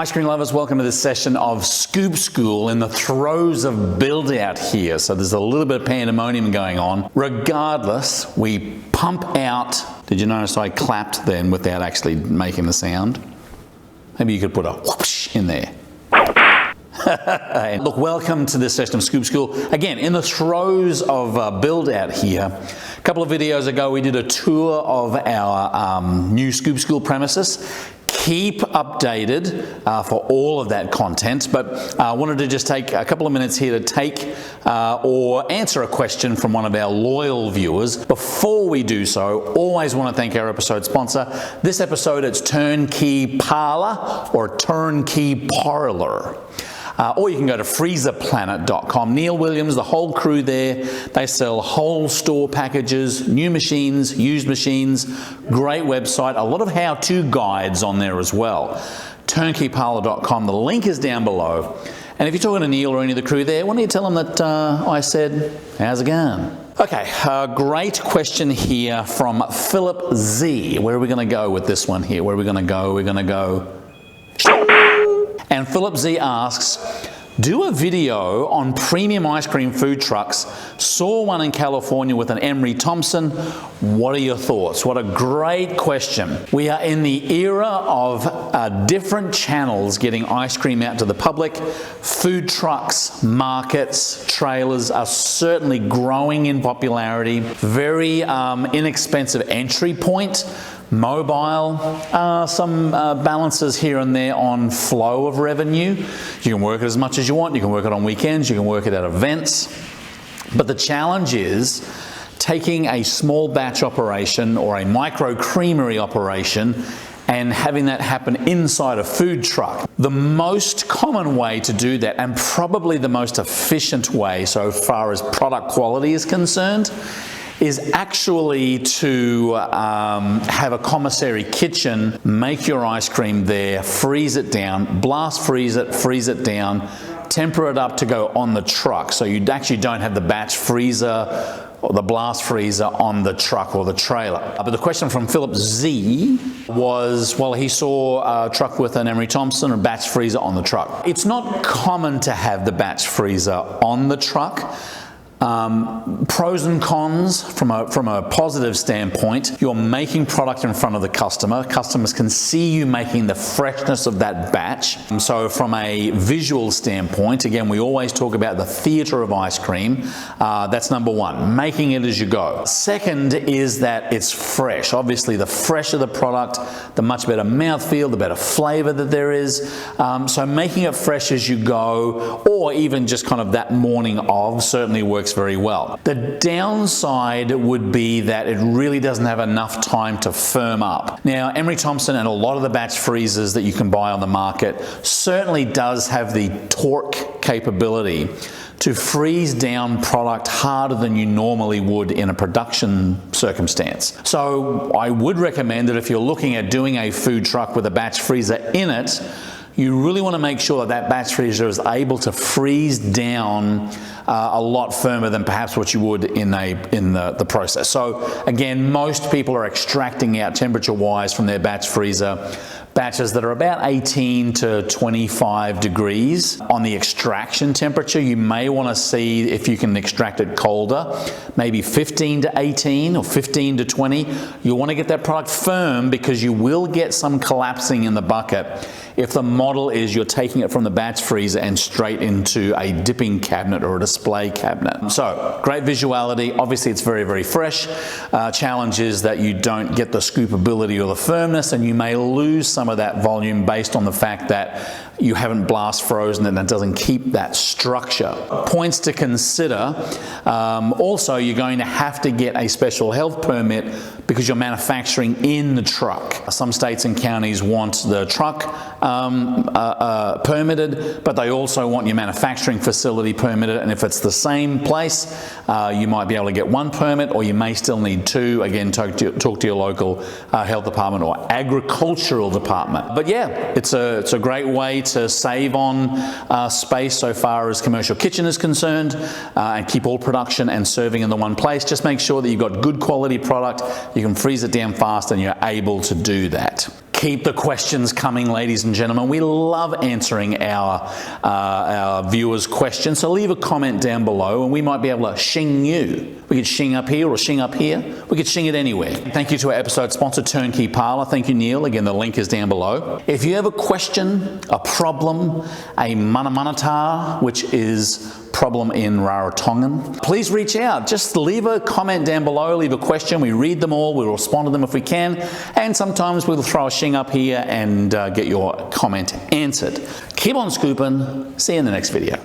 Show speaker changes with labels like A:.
A: Ice cream lovers, welcome to this session of Scoop School in the throes of build out here. So there's a little bit of pandemonium going on. Regardless, we pump out. Did you notice I clapped then without actually making the sound? Maybe you could put a whoosh in there. Look, welcome to this session of Scoop School. Again, in the throes of build out here. A couple of videos ago, we did a tour of our new Scoop School premises. Keep updated for all of that content, but I wanted to just take a couple of minutes here to take or answer a question from one of our loyal viewers. Before we do so, always want to thank our episode sponsor. This episode, it's Turnkey Parlor or Turnkey Parlor. Or you can go to freezerplanet.com. Neil Williams, the whole crew there, they sell whole store packages, new machines, used machines, great website, a lot of how-to guides on there as well. Turnkeyparlor.com, the link is down below. And if you're talking to Neil or any of the crew there, why don't you tell them that I said, how's it going? Okay, great question here from Philip Z. Where are we going to go with this one here? Where are we going to go? We're going to go... And Philip Z asks, do a video on premium ice cream food trucks. Saw one in California with an Emery Thompson. What are your thoughts? What a great question. We are in the era of different channels getting ice cream out to the public. Food trucks, markets, trailers are certainly growing in popularity. Very inexpensive entry point. Mobile, some balances here and there on flow of revenue. You can work it as much as you want. You can work it on weekends. You can work it at events. But the challenge is taking a small batch operation or a micro creamery operation and having that happen inside a food truck. The most common way to do that, and probably the most efficient way so far as product quality is concerned, is actually to have a commissary kitchen, make your ice cream there, freeze it down, blast freeze it down, temper it up to go on the truck. So you actually don't have the batch freezer or the blast freezer on the truck or the trailer. But the question from Philip Z was, well, he saw a truck with an Emery Thompson or batch freezer on the truck. It's not common to have the batch freezer on the truck. Pros and cons from a positive standpoint, you're making product in front of the customer. Customers can see you making the freshness of that batch. So from a visual standpoint, again, we always talk about the theater of ice cream. That's number one, making it as you go. Second is that it's fresh. Obviously, the fresher the product, the much better mouthfeel, the better flavor that there is. So making it fresh as you go, or even just kind of that morning of, certainly works very well. The downside would be that it really doesn't have enough time to firm up. Now, Emery Thompson and a lot of the batch freezers that you can buy on the market certainly does have the torque capability to freeze down product harder than you normally would in a production circumstance. So I would recommend that if you're looking at doing a food truck with a batch freezer in it, you really want to make sure that that batch freezer is able to freeze down a lot firmer than perhaps what you would in the process. So again, most people are extracting out temperature-wise from their batch freezer batches that are about 18 to 25 degrees. On the extraction temperature, you may want to see if you can extract it colder, maybe 15 to 18 or 15 to 20. You want to get that product firm because you will get some collapsing in the bucket if the model is you're taking it from the batch freezer and straight into a dipping cabinet or a display cabinet. So great visuality. Obviously, it's very, very fresh. Challenge is that you don't get the scoopability or the firmness, and you may lose some of that volume based on the fact that you haven't blast frozen and that doesn't keep that structure. Points to consider. Also, you're going to have to get a special health permit because you're manufacturing in the truck. Some states and counties want the truck permitted, but they also want your manufacturing facility permitted. And if it's the same place, you might be able to get one permit, or you may still need two. Again, talk to your local health department or agricultural department. But yeah, it's a great way to save on space so far as commercial kitchen is concerned, and keep all production and serving in the one place. Just make sure that you've got good quality product, you can freeze it down fast, and you're able to do that. Keep the questions coming, ladies and gentlemen. We love answering our viewers' questions, so leave a comment down below and we might be able to shing you. We could shing up here or shing up here. We could shing it anywhere. Thank you to our episode sponsor, Turnkey Parlor. Thank you, Neil. Again, the link is down below. If you have a question, a problem, a manamanatar, which is problem in Rarotongan, please reach out. Just leave a comment down below, leave a question. We read them all, we'll respond to them if we can, and sometimes we'll throw a shing up here and get your comment answered. Keep on scooping. See you in the next video.